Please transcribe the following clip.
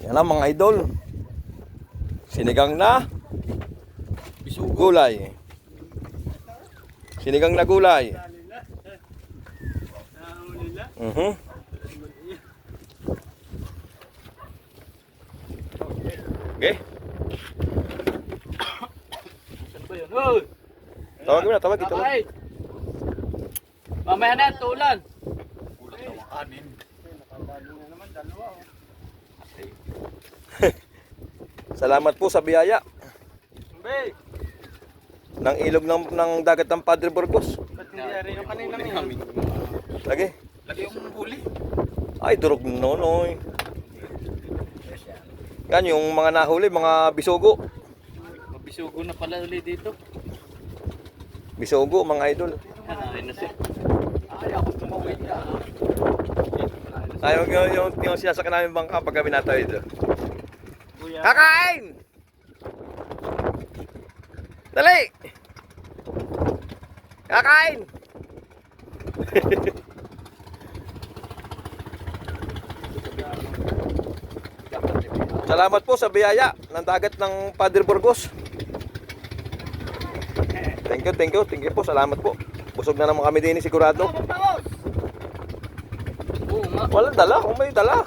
Yan lang mga idol. Sinigang na gulay. Sinigang na gulay. Okay. Saan ba yun? Hoy! Tawag mo na, tawag ito. Kakay! Mamaya na, tulan! Ulat na kanin. Salamat po sa biyaya Bay! ng ilog ng dagat ng Padre Burgos. Ba't hindi rin yung kanina Namin. Lagi. Lagi yung huli. Ay, durog nonoy. Yan yung mga nahuli, mga bisugo. Mabisugo na pala ulit dito. Bisugo, mga idol. Ay na siya. Ay, ako tumawid na. Ay, yung sinasaka namin bangka pag kami natawid ito. Kuya. Kakain! Dali! Kakain! Salamat po sa biyaya ng dagat ng Padre Burgos. Thank you po, salamat po. Busog na naman kami din sigurado. Oo nga. Walang dala, kung may dala.